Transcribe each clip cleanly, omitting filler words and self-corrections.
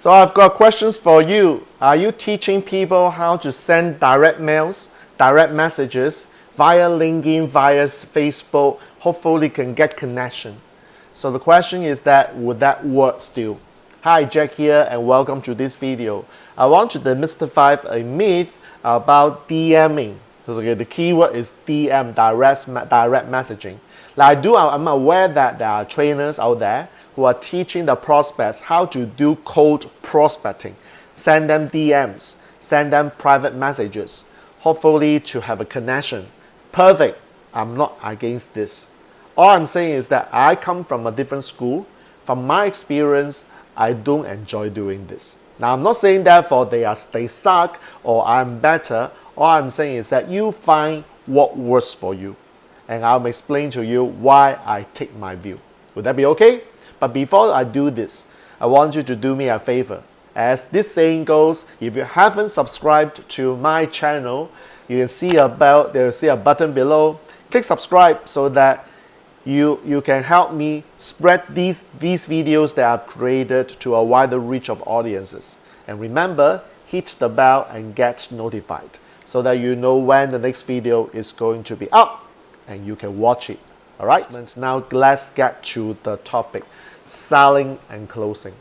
So I've got questions for you. Are you teaching people how to send direct mails, direct messages via LinkedIn, via Facebook? Hopefully can get connection. So the question is that, would that work still? Hi, Jack here and welcome to this video. I want to demystify a myth about DMing. So the keyword is DM, direct messaging. I'm aware that there are trainers out there who are teaching the prospects how to do cold prospecting. Send them DMs, send them private messages, hopefully to have a connection. Perfect. I'm not against this. All I'm saying is that I come from a different school. From my experience, I don't enjoy doing this. Now, I'm not saying therefore they suck or I'm better. All I'm saying is that you find what works for you. And I'll explain to you why I take my view. Would that be okay? But before I do this, I want you to do me a favor. As this saying goes, if you haven't subscribed to my channel, you can see a bell, there will see a button below. Click subscribe so that you can help me spread these videos that I've created to a wider reach of audiences. And remember, hit the bell and get notified so that you know when the next video is going to be up and you can watch it. All right, now let's get to the topic, selling and closing.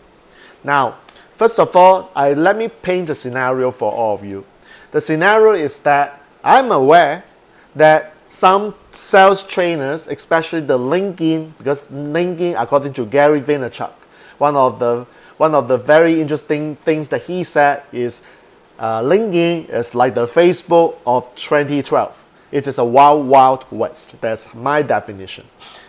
Now, first of all, let me paint a scenario for all of you. The scenario is that I'm aware that some sales trainers, especially the LinkedIn, because LinkedIn, according to Gary Vaynerchuk, one of the very interesting things that he said is LinkedIn is like the Facebook of 2012. It is a wild, wild west. That's my definition.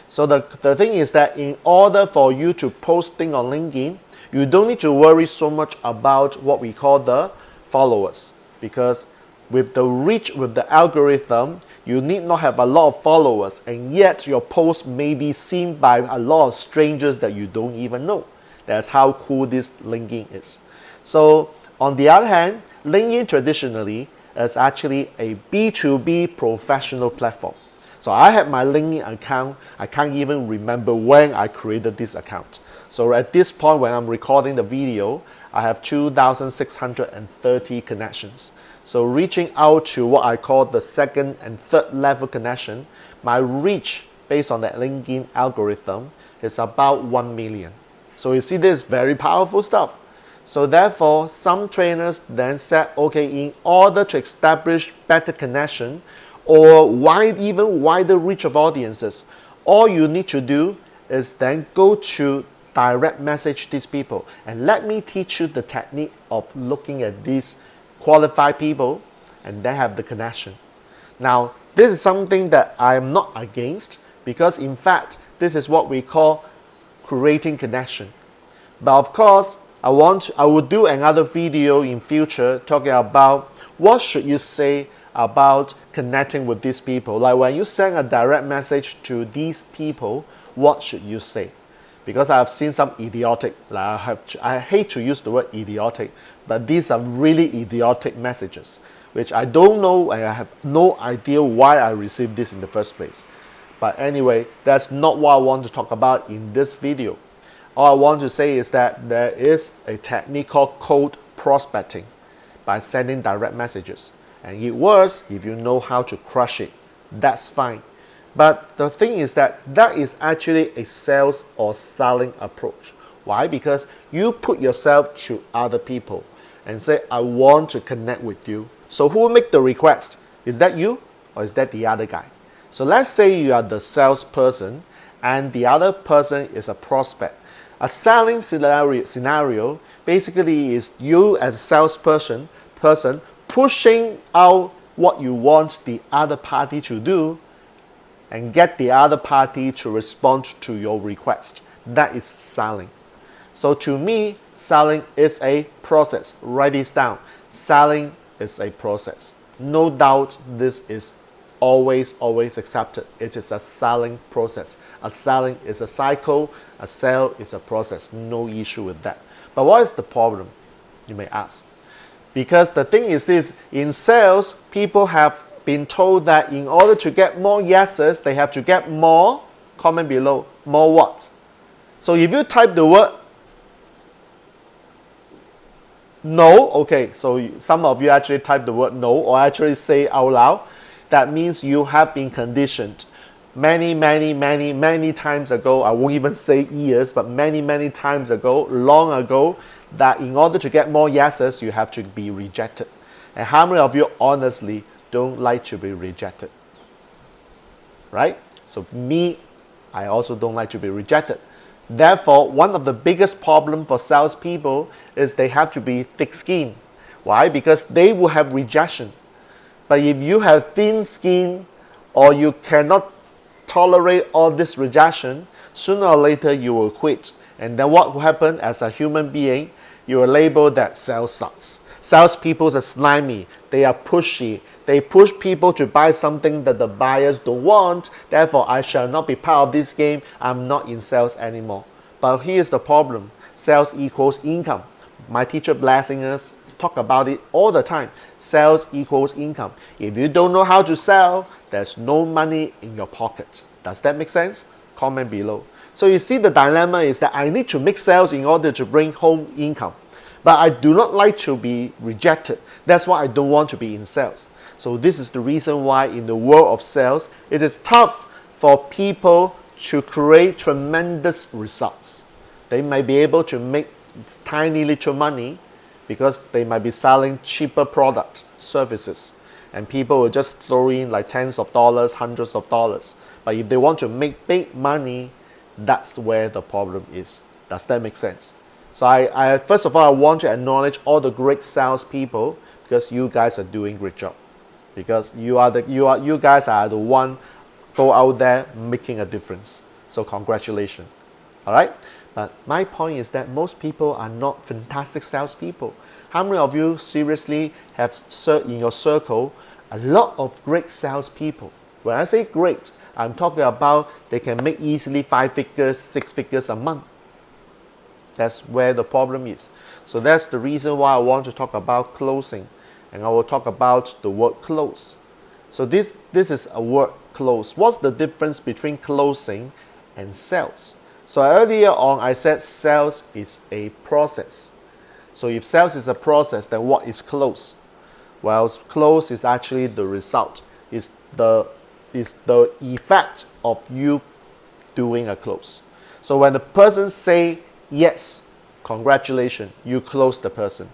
So the thing is that in order for you to post things on LinkedIn, you don't need to worry so much about what we call the followers, because with the reach, with the algorithm, you need not have a lot of followers, and yet your post may be seen by a lot of strangers that you don't even know. That's how cool this LinkedIn is. So on the other hand, LinkedIn traditionally is actually a B2B professional platform. So I have my LinkedIn account. I can't even remember when I created this account. So at this point when I'm recording the video, I have 2,630 connections. So reaching out to what I call the second and third level connection, my reach based on that LinkedIn algorithm is about 1 million. So you see, this is very powerful stuff. So therefore, some trainers then said, okay, in order to establish better connection or even wider reach of audiences, all you need to do is then go to direct message these people. And let me teach you the technique of looking at these qualified people and then have the connection. Now, this is something that I am not against, because in fact, this is what we call creating connection. But of course, I will do another video in future talking about what should you say about connecting with these people. Like when you send a direct message to these people, what should you say? Because I have seen some idiotic, I hate to use the word idiotic, but these are really idiotic messages, which I don't know and I have no idea why I received this in the first place. But anyway, that's not what I want to talk about in this video. All I want to say is that there is a technique called cold prospecting by sending direct messages. And it works if you know how to crush it. That's fine. But the thing is that is actually a sales or selling approach. Why? Because you put yourself to other people and say, I want to connect with you. So who will make the request? Is that you or is that the other guy? So let's say you are the salesperson and the other person is a prospect. A selling scenario basically is you as a salesperson pushing out what you want the other party to do and get the other party to respond to your request. That is selling. So to me, selling is a process. Write this down. Selling is a process. No doubt this is always accepted. It is a selling process. A selling is a cycle. A sale is a process. No issue with that. But what is the problem, you may ask? Because the thing is this, in sales, people have been told that in order to get more yeses, they have to get more, comment below, more what? So if you type the word No, okay, so some of you actually type the word no or actually say out loud. That means you have been conditioned many times ago. I won't even say years, but many times ago, long ago, that in order to get more yeses, you have to be rejected. And how many of you honestly don't like to be rejected? Right? So me, I also don't like to be rejected. Therefore, one of the biggest problems for salespeople is they have to be thick-skinned. Why? Because they will have rejection. But if you have thin skin or you cannot tolerate all this rejection, sooner or later you will quit. And then what will happen as a human being? You are labeled that sales sucks. Salespeople are slimy. They are pushy. They push people to buy something that the buyers don't want. Therefore, I shall not be part of this game. I'm not in sales anymore. But here's the problem. Sales equals income. My teacher blessing us talk about it all the time. Sales equals income. If you don't know how to sell, there's no money in your pocket. Does that make sense? Comment below. So you see the dilemma is that I need to make sales in order to bring home income. But I do not like to be rejected. That's why I don't want to be in sales. So this is the reason why in the world of sales, it is tough for people to create tremendous results. They might be able to make tiny little money because they might be selling cheaper product, services. And people will just throw in like tens of dollars, hundreds of dollars. But if they want to make big money, that's where the problem is. Does that make sense? So I first of all, I want to acknowledge all the great salespeople because you guys are doing a great job. Because you guys are the one go out there making a difference. So congratulations. All right. But my point is that most people are not fantastic salespeople. How many of you seriously have in your circle a lot of great salespeople? When I say great, I'm talking about they can make easily 5 figures, 6 figures a month. That's where the problem is. So that's the reason why I want to talk about closing. And I will talk about the word close. So this is a word close. What's the difference between closing and sales? So earlier on I said sales is a process. So if sales is a process, then what is close? Well, close is actually the result. Is the effect of you doing a close. So when the person say yes, congratulations, you close the person.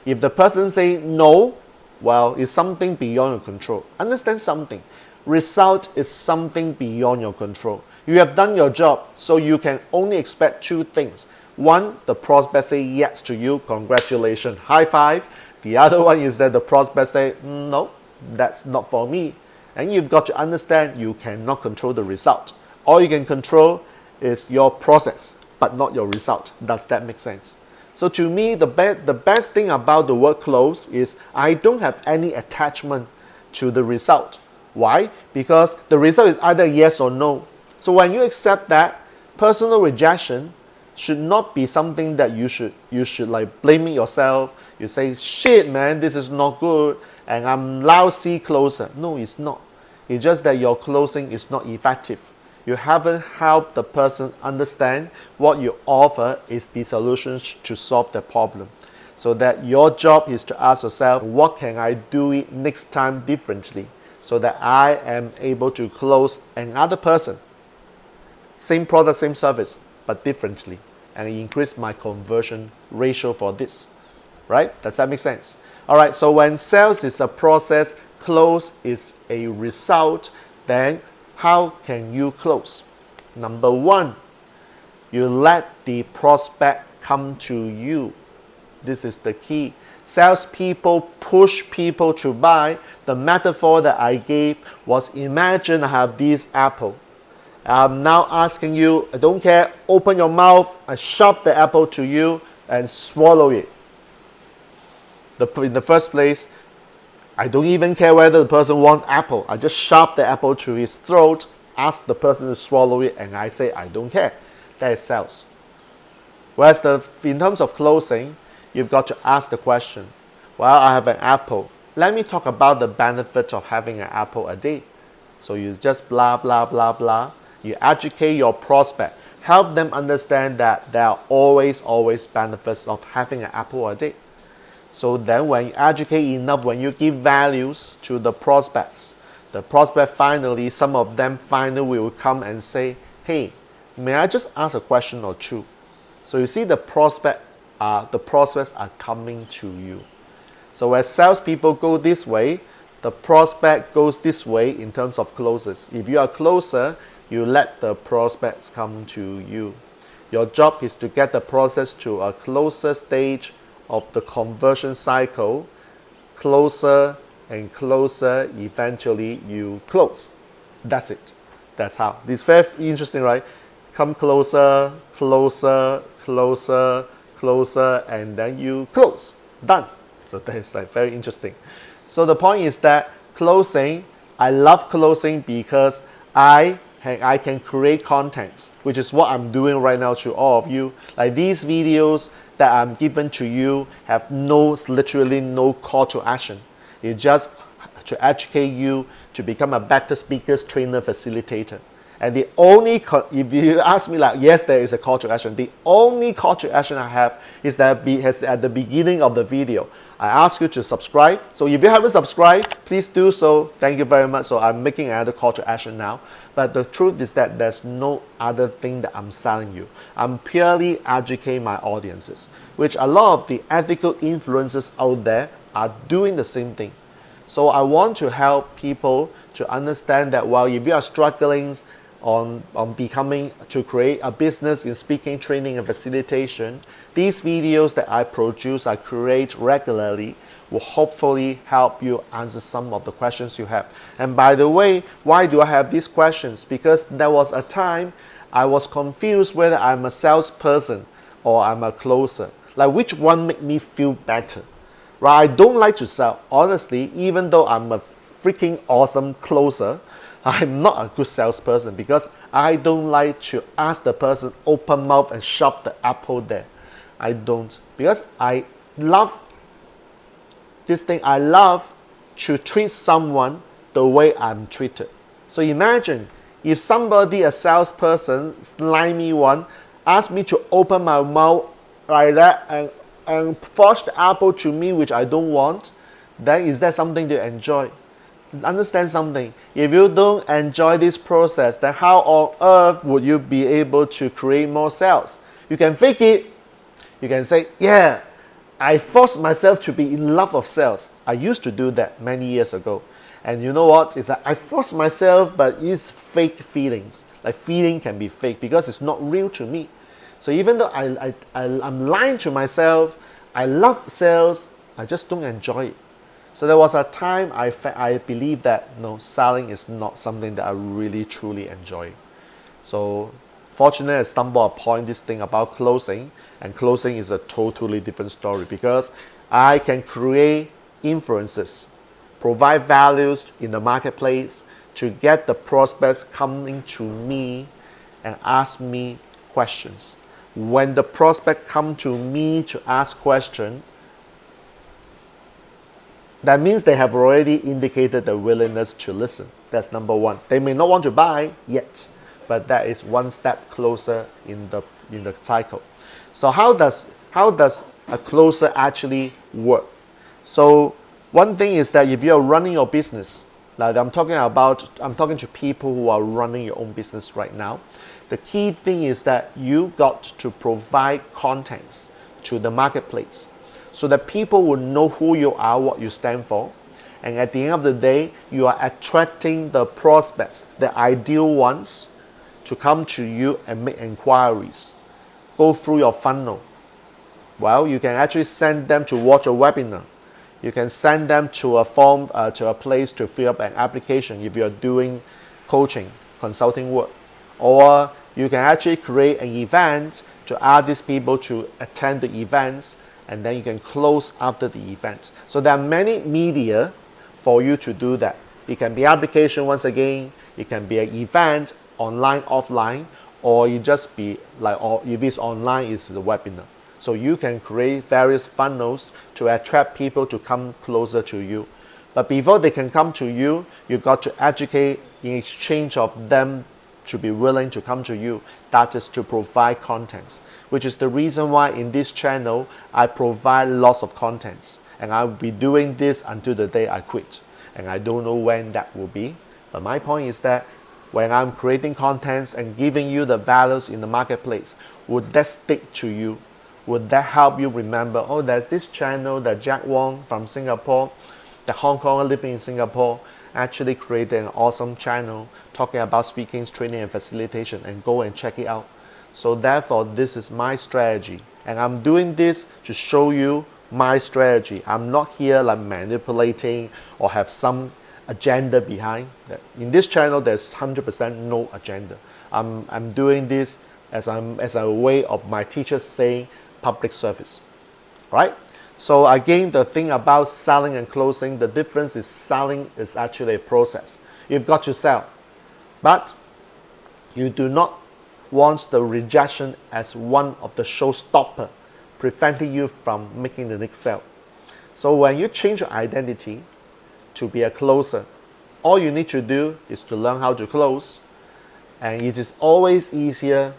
If the person say no, well, it's something beyond your control. Understand something. Result is something beyond your control. You have done your job, so you can only expect 2 things. One, the prospect say yes to you, congratulations, high five. The other one is that the prospect say, no, that's not for me. And you've got to understand you cannot control the result. All you can control is your process, but not your result. Does that make sense? So to me, the best thing about the word close is I don't have any attachment to the result. Why? Because the result is either yes or no. So when you accept that, personal rejection should not be something that you should like blaming yourself. You say, shit man, this is not good and I'm lousy closer. No, it's not. It's just that your closing is not effective. You haven't helped the person understand what you offer is the solutions to solve the problem. So that your job is to ask yourself, what can I do it next time differently so that I am able to close another person, same product, same service, but differently, and increase my conversion ratio for this, right? Does that make sense? All right, so when sales is a process, close is a result, then how can you close? Number 1, you let the prospect come to you. This is the key. Salespeople push people to buy. The metaphor that I gave was, imagine I have this apple. I'm now asking you, I don't care, open your mouth, I shove the apple to you and swallow it. In the first place, I don't even care whether the person wants apple. I just shove the apple to his throat, ask the person to swallow it, and I say, I don't care. That is sales. Whereas in terms of closing, you've got to ask the question, well, I have an apple. Let me talk about the benefit of having an apple a day. So you just blah, blah, blah, blah. You educate your prospect. Help them understand that there are always benefits of having an apple a day. So then when you educate enough, when you give values to the prospect finally, some of them finally will come and say, hey, may I just ask a question or two? So you see the prospects are coming to you. So as salespeople go this way, the prospect goes this way in terms of closers. If you are closer, you let the prospects come to you. Your job is to get the process to a closer stage of the conversion cycle, closer and closer, eventually you close. That's it. That's how. This is very interesting, right? Come closer, closer, closer, closer, and then you close. Done. So that is like very interesting. So the point is that closing, I love closing because I can create contents, which is what I'm doing right now to all of you. Like these videos that I'm giving to you have literally no call to action. It's just to educate you to become a better speaker, trainer, facilitator. And the only, if you ask me like, yes, there is a call to action. The only call to action I have is that at the beginning of the video. I ask you to subscribe. So if you haven't subscribed, please do so. Thank you very much. So I'm making another call to action now. But the truth is that there's no other thing that I'm selling you. I'm purely educating my audiences, which a lot of the ethical influencers out there are doing the same thing. So I want to help people to understand that while if you are struggling on to create a business in speaking, training, and facilitation, these videos that I produce, I create regularly, will hopefully help you answer some of the questions you have. And by the way, why do I have these questions? Because there was a time I was confused whether I'm a salesperson or I'm a closer. Like which one make me feel better? Right? I don't like to sell. Honestly, even though I'm a freaking awesome closer, I'm not a good salesperson because I don't like to ask the person open mouth and shove the apple there. I don't, because I love this thing. I love to treat someone the way I'm treated. So imagine if somebody, a salesperson, slimy one, asked me to open my mouth like that and force the apple to me, which I don't want, then is that something to enjoy? Understand something. If you don't enjoy this process, then how on earth would you be able to create more sales? You can fake it. You can say, yeah, I forced myself to be in love of sales. I used to do that many years ago. And you know what? It's like I forced myself, but it's fake feelings. Like feeling can be fake because it's not real to me. So even though I'm lying to myself, I love sales, I just don't enjoy it. So there was a time I believed that no, selling is not something that I really truly enjoy. So fortunately, I stumbled upon this thing about closing, and closing is a totally different story because I can create influences, provide values in the marketplace to get the prospects coming to me and ask me questions. When the prospect come to me to ask questions, that means they have already indicated the willingness to listen. That's number one. They may not want to buy yet, but that is one step closer in the cycle. So how does a closer actually work? So one thing is that if you're running your business, like I'm talking to people who are running your own business right now. The key thing is that you got to provide contents to the marketplace so that people will know who you are, what you stand for. And at the end of the day, you are attracting the prospects, the ideal ones, to come to you and make inquiries. Go through your funnel. Well, you can actually send them to watch a webinar. You can send them to a form, to a place to fill up an application if you're doing coaching, consulting work. Or you can actually create an event to ask these people to attend the events, and then you can close after the event. So there are many media for you to do that. It can be application once again, it can be an event, online, offline, or you just be like, or if it's online, it's the webinar. So you can create various funnels to attract people to come closer to you. But before they can come to you, you've got to educate in exchange of them to be willing to come to you. That is to provide contents. which is the reason why in this channel I provide lots of contents, and I'll be doing this until the day I quit, and I don't know when that will be. But my point is that when I'm creating contents and giving you the values in the marketplace, would that stick to you? Would that help you remember, oh, there's this channel that Jack Wong from Singapore, the Hong Konger living in Singapore, actually created an awesome channel talking about speaking, training, and facilitation, and go and check it out. So therefore, this is my strategy, and I'm doing this to show you my strategy. I'm not here like manipulating or have some agenda behind. In this channel, there's 100% no agenda. I'm doing this as a way of my teachers saying public service, right? So again, the thing about selling and closing, the difference is selling is actually a process. You've got to sell, but you do not want the rejection as one of the showstopper preventing you from making the next sale. So when you change your identity to be a closer, all you need to do is to learn how to close, and it is always easier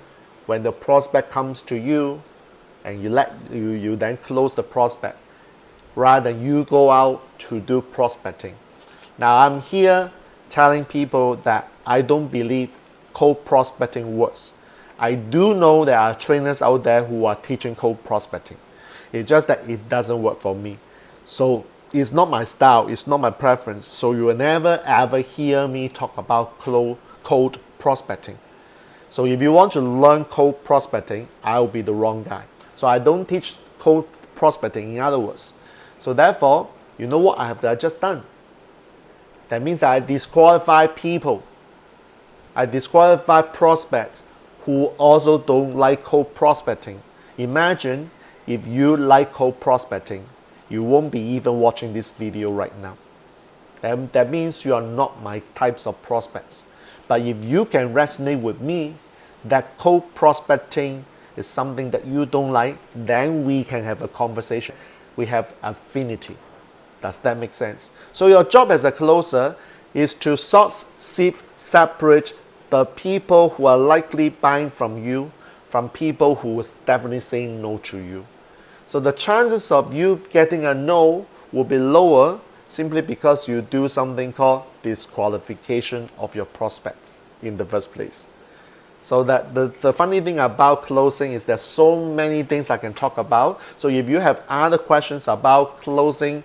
when the prospect comes to you and you then close the prospect rather than you go out to do prospecting. Now I'm here telling people that I don't believe cold prospecting works. I do know there are trainers out there who are teaching cold prospecting. It's just that it doesn't work for me. So it's not my style, it's not my preference. So you will never ever hear me talk about cold prospecting. So if you want to learn cold prospecting, I'll be the wrong guy. So I don't teach cold prospecting, in other words. So therefore, you know what I have just done? That means I disqualify people. I disqualify prospects who also don't like cold prospecting. Imagine if you like cold prospecting, you won't be even watching this video right now. That means you are not my types of prospects. But if you can resonate with me that cold prospecting is something that you don't like, then we can have a conversation. We have affinity. Does that make sense? So your job as a closer is to sort, sift, separate the people who are likely buying from you from people who will definitely say no to you. So the chances of you getting a no will be lower simply because you do something called disqualification of your prospects in the first place. So that the funny thing about closing is there's so many things I can talk about. So if you have other questions about closing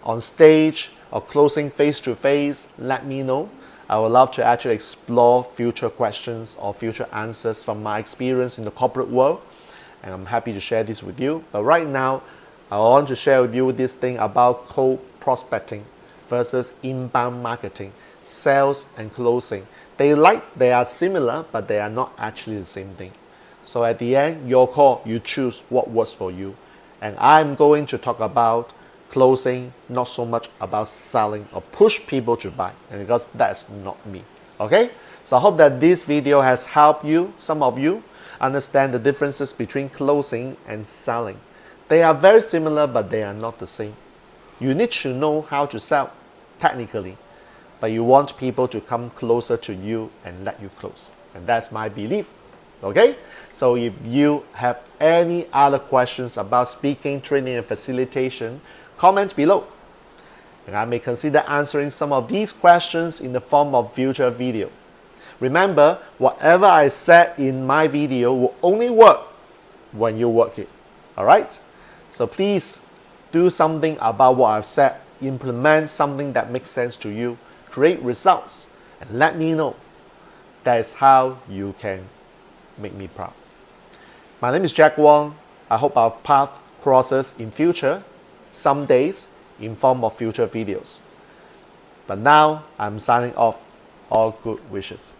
on stage or closing face-to-face, let me know. I would love to actually explore future questions or future answers from my experience in the corporate world. And I'm happy to share this with you. But right now, I want to share with you this thing about cold prospecting versus inbound marketing, sales and closing. They are similar, but they are not actually the same thing. So at the end, your call, you choose what works for you. And I'm going to talk about closing, not so much about selling or push people to buy, and because that's not me. Okay? So I hope that this video has helped you, some of you, understand the differences between closing and selling. They are very similar, but they are not the same. You need to know how to sell technically, but you want people to come closer to you and let you close. And that's my belief. Okay? So if you have any other questions about speaking, training, and facilitation, comment below. And I may consider answering some of these questions in the form of future video. Remember, whatever I said in my video will only work when you work it. Alright? So please do something about what I've said. Implement something that makes sense to you. Create results and let me know. That is how you can make me proud. My name is Jack Wong. I hope our path crosses in future, some days, in form of future videos. But now I'm signing off. All good wishes.